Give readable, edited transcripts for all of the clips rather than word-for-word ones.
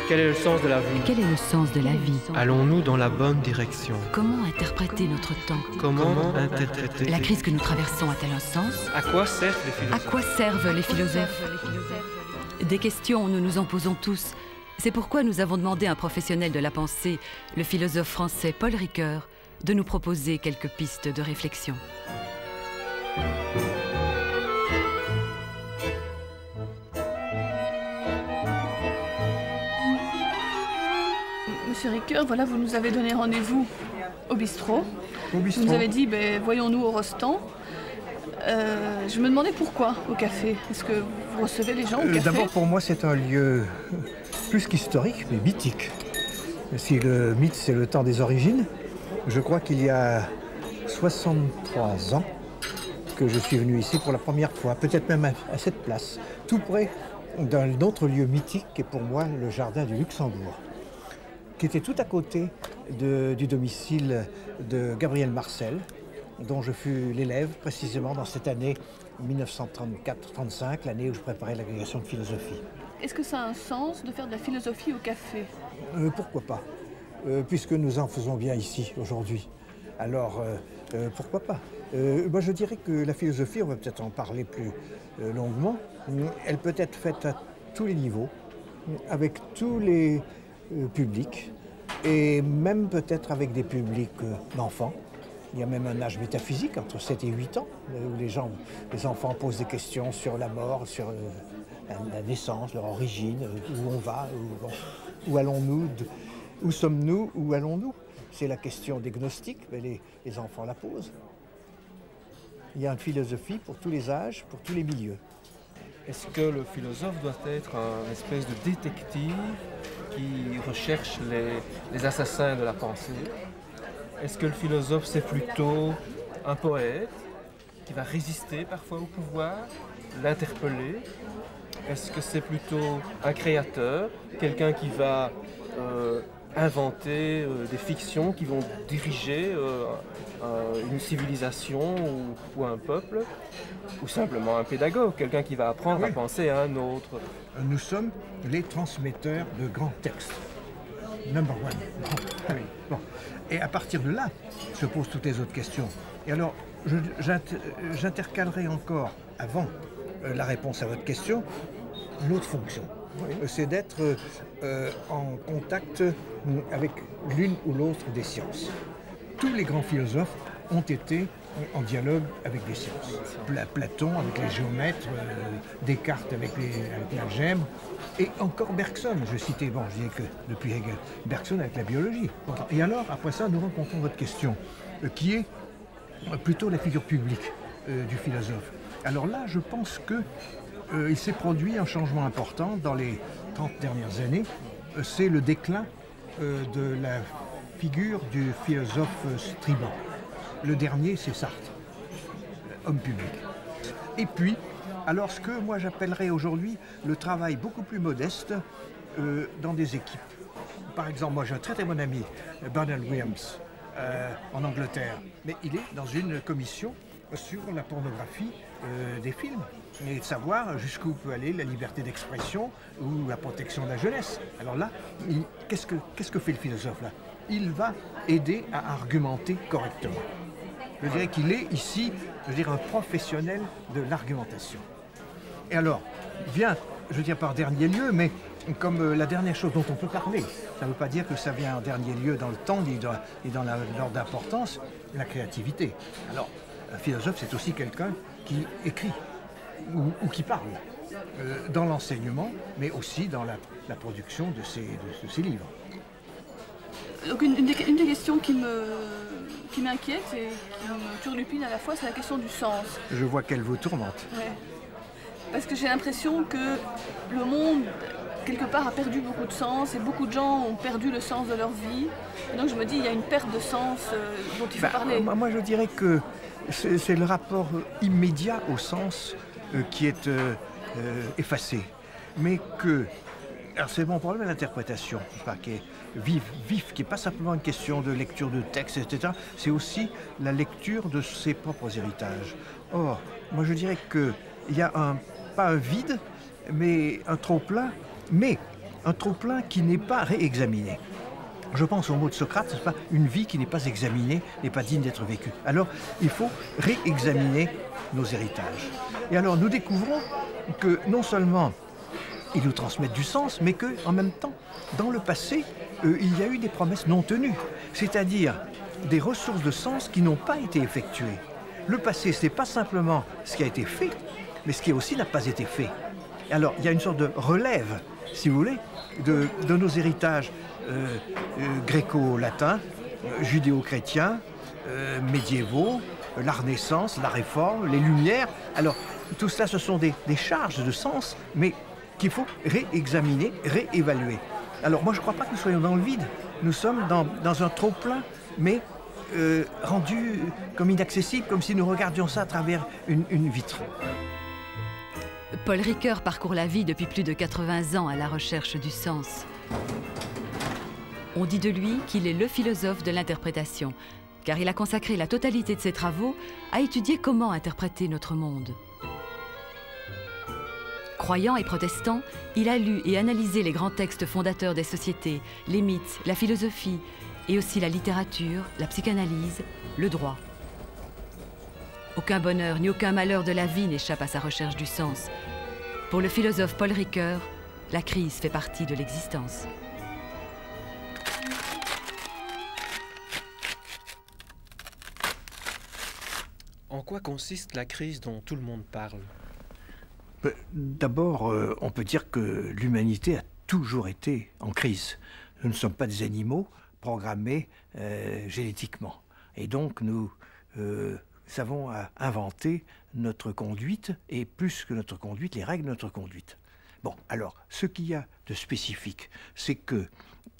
Quel est le sens de la vie? Quel est le sens de la vie? Allons-nous dans la bonne direction? Comment interpréter notre temps? Comment interpréter? La crise que nous traversons a-t-elle un sens? À quoi servent les À philosophes? quoi servent les philosophes? Des questions, nous nous en posons tous. C'est pourquoi nous avons demandé à un professionnel de la pensée, le philosophe français Paul Ricoeur, de nous proposer quelques pistes de réflexion. Monsieur Ricoeur, voilà, vous nous avez donné rendez-vous au bistrot. Au bistrot. Vous nous avez dit, voyons-nous au Rostand. Je me demandais pourquoi au café. Est-ce que vous recevez les gens au café? D'abord, pour moi, c'est un lieu plus qu'historique, mais mythique. Si le mythe, c'est le temps des origines, je crois qu'il y a 63 ans que je suis venu ici pour la première fois, peut-être même à cette place, tout près d'un autre lieu mythique qui est pour moi le jardin du Luxembourg, qui était tout à côté du domicile de Gabriel Marcel, dont je fus l'élève précisément dans cette année 1934-35, l'année où je préparais l'agrégation de philosophie. Est-ce que ça a un sens de faire de la philosophie au café? Pourquoi pas, puisque nous en faisons bien ici aujourd'hui. Alors, pourquoi pas? Moi, je dirais que la philosophie, on va peut-être en parler plus longuement, elle peut être faite à tous les niveaux, avec tous les publics, et même peut-être avec des publics d'enfants. Il y a même un âge métaphysique, entre 7 et 8 ans, où les enfants posent des questions sur la mort, sur la naissance, leur origine, où on va, où allons-nous, où sommes-nous, où allons-nous? C'est la question des gnostiques, mais les enfants la posent. Il y a une philosophie pour tous les âges, pour tous les milieux. Est-ce que le philosophe doit être un espèce de détective qui recherche les assassins de la pensée? Est-ce que le philosophe, c'est plutôt un poète qui va résister parfois au pouvoir, l'interpeller? Est-ce que c'est plutôt un créateur, quelqu'un qui va inventer des fictions qui vont diriger une civilisation ou un peuple? Ou simplement un pédagogue, quelqu'un qui va apprendre à penser à un autre? Nous sommes les transmetteurs de grands textes. Number one. Bon. Et à partir de là, se posent toutes les autres questions. Et alors, j'intercalerai encore, avant la réponse à votre question, l'autre fonction. C'est d'être en contact avec l'une ou l'autre des sciences. Tous les grands philosophes ont été en dialogue avec des sciences. Platon avec les géomètres, Descartes avec l'algèbre, et encore Bergson, je citais, je disais que depuis Hegel, Bergson avec la biologie. Et alors, après ça, nous rencontrons votre question, qui est plutôt la figure publique du philosophe. Alors là, je pense qu'il s'est produit un changement important dans les 30 dernières années. C'est le déclin de la figure du philosophe strident. Le dernier, c'est Sartre, homme public. Et puis, alors ce que moi j'appellerais aujourd'hui le travail beaucoup plus modeste dans des équipes. Par exemple, moi j'ai un très très bon ami, Bernard Williams, en Angleterre, mais il est dans une commission sur la pornographie des films, et de savoir jusqu'où peut aller la liberté d'expression ou la protection de la jeunesse. Alors là, qu'est-ce que fait le philosophe là? Il va aider à argumenter correctement. Je dirais qu'il est ici, un professionnel de l'argumentation. Et alors, vient, par dernier lieu, mais comme la dernière chose dont on peut parler, ça ne veut pas dire que ça vient en dernier lieu dans le temps, ni dans l'ordre d'importance, la créativité. Alors, un philosophe, c'est aussi quelqu'un qui écrit ou qui parle dans l'enseignement, mais aussi dans la production de ses livres. Donc une des questions qui m'inquiète et qui me turlupine à la fois, c'est la question du sens. Je vois qu'elle vous tourmente. Ouais. Parce que j'ai l'impression que le monde, quelque part, a perdu beaucoup de sens et beaucoup de gens ont perdu le sens de leur vie. Et donc je me dis, il y a une perte de sens dont il faut parler. Moi je dirais que c'est le rapport immédiat au sens qui est effacé. Mais que... Alors c'est mon problème à l'interprétation, qui est vif, qui n'est pas simplement une question de lecture de texte, etc. C'est aussi la lecture de ses propres héritages. Or, moi je dirais qu'il y a pas un vide, mais un trop-plein, mais un trop-plein qui n'est pas réexaminé. Je pense au mot de Socrate, c'est pas une vie qui n'est pas examinée, n'est pas digne d'être vécue. Alors, il faut réexaminer nos héritages. Et alors, nous découvrons que non seulement ils nous transmettent du sens, mais qu'en même temps, dans le passé, il y a eu des promesses non tenues, c'est-à-dire des ressources de sens qui n'ont pas été effectuées. Le passé, ce n'est pas simplement ce qui a été fait, mais ce qui aussi n'a pas été fait. Alors, il y a une sorte de relève, si vous voulez, de nos héritages gréco-latins, judéo-chrétiens, médiévaux, la Renaissance, la Réforme, les Lumières. Alors, tout cela, ce sont des charges de sens, mais qu'il faut réexaminer, réévaluer. Alors, moi, je ne crois pas que nous soyons dans le vide. Nous sommes dans un trop-plein, mais rendu comme inaccessible, comme si nous regardions ça à travers une vitre. Paul Ricoeur parcourt la vie depuis plus de 80 ans à la recherche du sens. On dit de lui qu'il est le philosophe de l'interprétation, car il a consacré la totalité de ses travaux à étudier comment interpréter notre monde. Croyant et protestant, il a lu et analysé les grands textes fondateurs des sociétés, les mythes, la philosophie, et aussi la littérature, la psychanalyse, le droit. Aucun bonheur ni aucun malheur de la vie n'échappe à sa recherche du sens. Pour le philosophe Paul Ricoeur, la crise fait partie de l'existence. En quoi consiste la crise dont tout le monde parle? D'abord, on peut dire que l'humanité a toujours été en crise. Nous ne sommes pas des animaux programmés génétiquement. Et donc, nous avons à inventer notre conduite, et plus que notre conduite, les règles de notre conduite. Bon, alors, ce qu'il y a de spécifique, c'est qu'il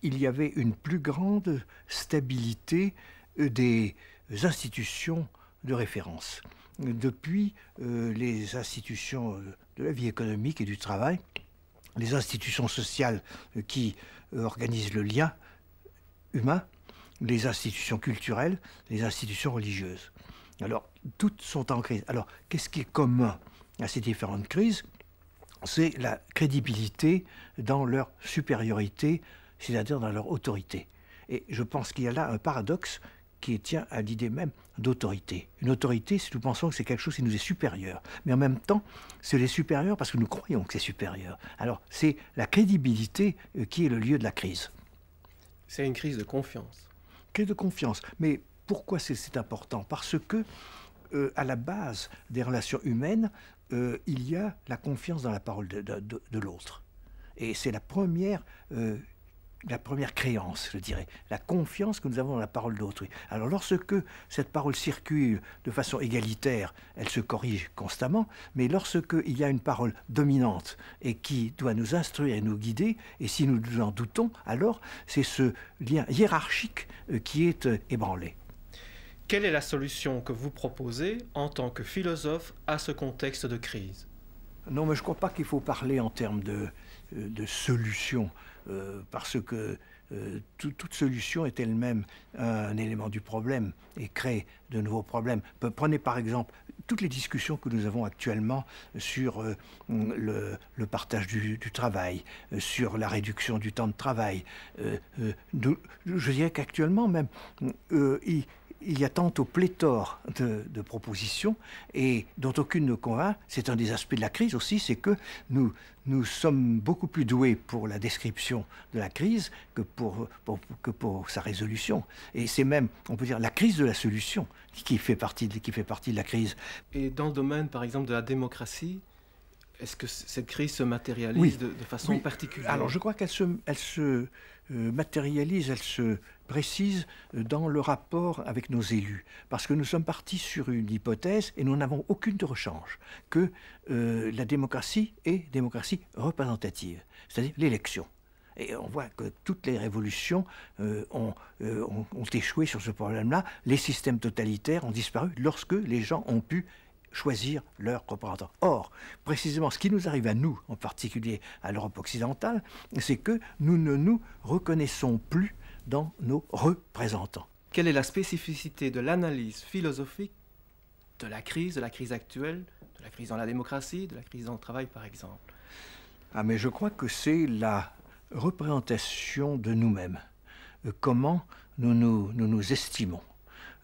y avait une plus grande stabilité des institutions de référence. Depuis les institutions de la vie économique et du travail, les institutions sociales qui organisent le lien humain, les institutions culturelles, les institutions religieuses. Alors, toutes sont en crise. Alors, qu'est-ce qui est commun à ces différentes crises? C'est la crédibilité dans leur supériorité, c'est-à-dire dans leur autorité. Et je pense qu'il y a là un paradoxe qui tient à l'idée même d'autorité. Une autorité, si nous pensons que c'est quelque chose qui nous est supérieur. Mais en même temps, c'est supérieur parce que nous croyons que c'est supérieur. Alors, c'est la crédibilité qui est le lieu de la crise. C'est une crise de confiance. Crise de confiance. Mais pourquoi c'est important? Parce que, à la base des relations humaines, il y a la confiance dans la parole de l'autre. Et c'est la première créance, je dirais, la confiance que nous avons dans la parole d'autrui. Alors lorsque cette parole circule de façon égalitaire, elle se corrige constamment, mais lorsqu'il y a une parole dominante et qui doit nous instruire et nous guider, et si nous en doutons, alors c'est ce lien hiérarchique qui est ébranlé. Quelle est la solution que vous proposez en tant que philosophe à ce contexte de crise? Non, mais je ne crois pas qu'il faut parler en termes de solution, parce que toute solution est elle-même un élément du problème et crée de nouveaux problèmes. Prenez par exemple toutes les discussions que nous avons actuellement sur le partage du travail, sur la réduction du temps de travail. Je dirais qu'actuellement même, il y a tantôt pléthore de propositions et dont aucune ne convainc. C'est un des aspects de la crise aussi, c'est que nous sommes beaucoup plus doués pour la description de la crise que pour sa résolution. Et c'est même, on peut dire, la crise de la solution qui fait partie de la crise. Et dans le domaine, par exemple, de la démocratie, est-ce que cette crise se matérialise de façon particulière? Alors, je crois qu'elle se matérialise, elle se précise dans le rapport avec nos élus. Parce que nous sommes partis sur une hypothèse, et nous n'avons aucune de rechange, que la démocratie est démocratie représentative, c'est-à-dire l'élection. Et on voit que toutes les révolutions ont échoué sur ce problème-là. Les systèmes totalitaires ont disparu lorsque les gens ont pu choisir leurs représentants. Or, précisément, ce qui nous arrive à nous, en particulier à l'Europe occidentale, c'est que nous ne nous reconnaissons plus dans nos représentants. Quelle est la spécificité de l'analyse philosophique de la crise actuelle, de la crise dans la démocratie, de la crise dans le travail, par exemple? Mais je crois que c'est la représentation de nous-mêmes, comment nous estimons.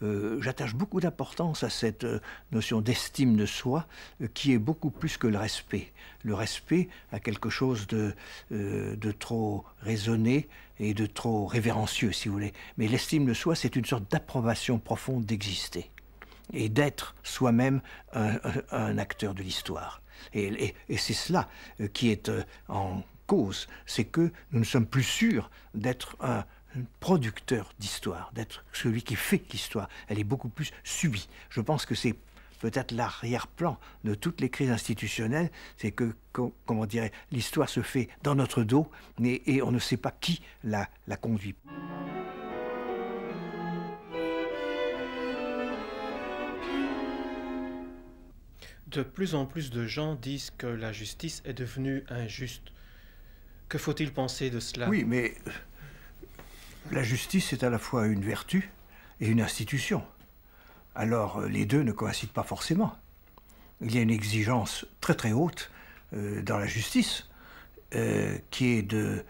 J'attache beaucoup d'importance à cette notion d'estime de soi qui est beaucoup plus que le respect. Le respect a quelque chose de trop raisonné et de trop révérencieux, si vous voulez. Mais l'estime de soi, c'est une sorte d'approbation profonde d'exister et d'être soi-même un acteur de l'histoire. Et c'est cela qui est en cause, c'est que nous ne sommes plus sûrs d'être un producteur d'histoire, d'être celui qui fait l'histoire. Elle est beaucoup plus subie. Je pense que c'est peut-être l'arrière-plan de toutes les crises institutionnelles, c'est que, comment dirais, l'histoire se fait dans notre dos et on ne sait pas qui la conduit. De plus en plus de gens disent que la justice est devenue injuste. Que faut-il penser de cela? Oui, mais la justice est à la fois une vertu et une institution. Alors, les deux ne coïncident pas forcément. Il y a une exigence très très haute dans la justice qui est de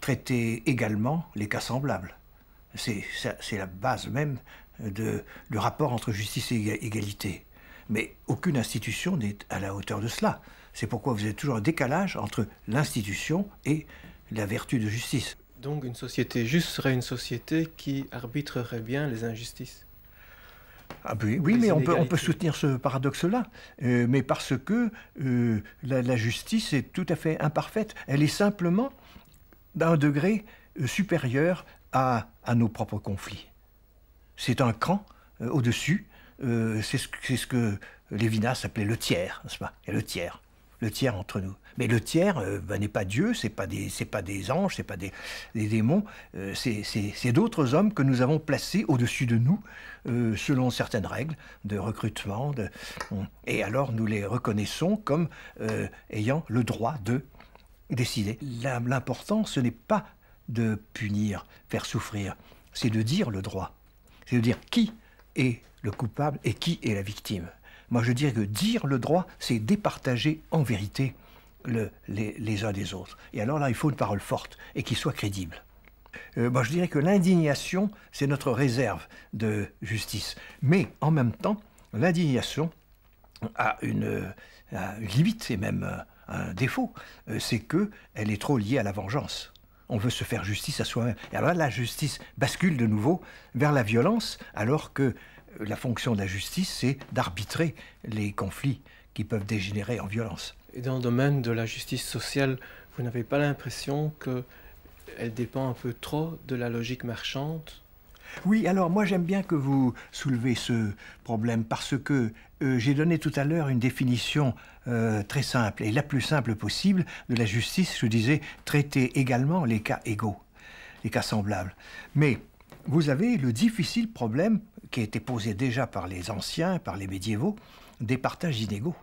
traiter également les cas semblables. C'est la base même du rapport entre justice et égalité. Mais aucune institution n'est à la hauteur de cela. C'est pourquoi vous avez toujours un décalage entre l'institution et la vertu de justice. Donc une société juste serait une société qui arbitrerait bien les injustices. Ah oui, mais on peut soutenir ce paradoxe-là, mais parce que la justice est tout à fait imparfaite. Elle est simplement d'un degré supérieur à nos propres conflits. C'est un cran au-dessus, c'est ce que Lévinas appelait le tiers, n'est-ce pas? Il y a le tiers entre nous. Mais le tiers n'est pas Dieu, c'est pas des anges, c'est pas des démons, c'est d'autres hommes que nous avons placés au-dessus de nous, selon certaines règles de recrutement. Et alors nous les reconnaissons comme ayant le droit de décider. L'important, ce n'est pas de punir, faire souffrir, c'est de dire le droit. C'est de dire qui est le coupable et qui est la victime. Moi, je dirais que dire le droit, c'est départager en vérité les uns des autres. Et alors là, il faut une parole forte et qui soit crédible. Moi, je dirais que l'indignation, c'est notre réserve de justice. Mais en même temps, l'indignation a une limite et même un défaut. C'est qu'elle est trop liée à la vengeance. On veut se faire justice à soi-même. Et alors là, la justice bascule de nouveau vers la violence, alors que la fonction de la justice, c'est d'arbitrer les conflits qui peuvent dégénérer en violence. Et dans le domaine de la justice sociale, vous n'avez pas l'impression qu'elle dépend un peu trop de la logique marchande? Oui, alors moi j'aime bien que vous soulevez ce problème parce que j'ai donné tout à l'heure une définition très simple et la plus simple possible de la justice. Je disais traiter également les cas égaux, les cas semblables. Mais vous avez le difficile problème qui a été posé déjà par les anciens, par les médiévaux, des partages inégaux.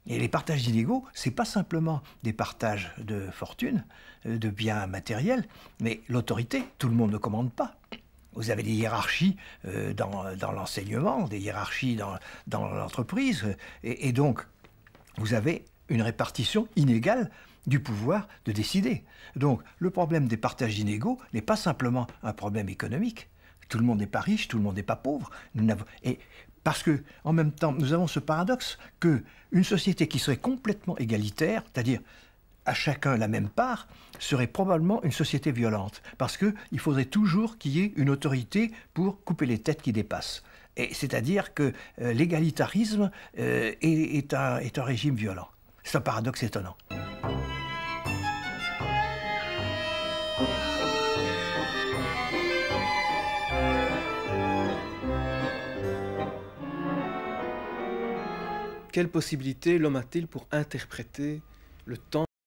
Et les partages inégaux, c'est pas simplement des partages de fortune, de biens matériels, mais l'autorité, tout le monde ne commande pas. Vous avez des hiérarchies dans l'enseignement, des hiérarchies dans l'entreprise, et donc vous avez une répartition inégale du pouvoir de décider. Donc le problème des partages inégaux n'est pas simplement un problème économique. Tout le monde n'est pas riche, tout le monde n'est pas pauvre. Et parce que, en même temps, nous avons ce paradoxe qu'une société qui serait complètement égalitaire, c'est-à-dire à chacun la même part, serait probablement une société violente. Parce qu'il faudrait toujours qu'il y ait une autorité pour couper les têtes qui dépassent. Et c'est-à-dire que l'égalitarisme est un régime violent. C'est un paradoxe étonnant. Quelle possibilité l'homme a-t-il pour interpréter le temps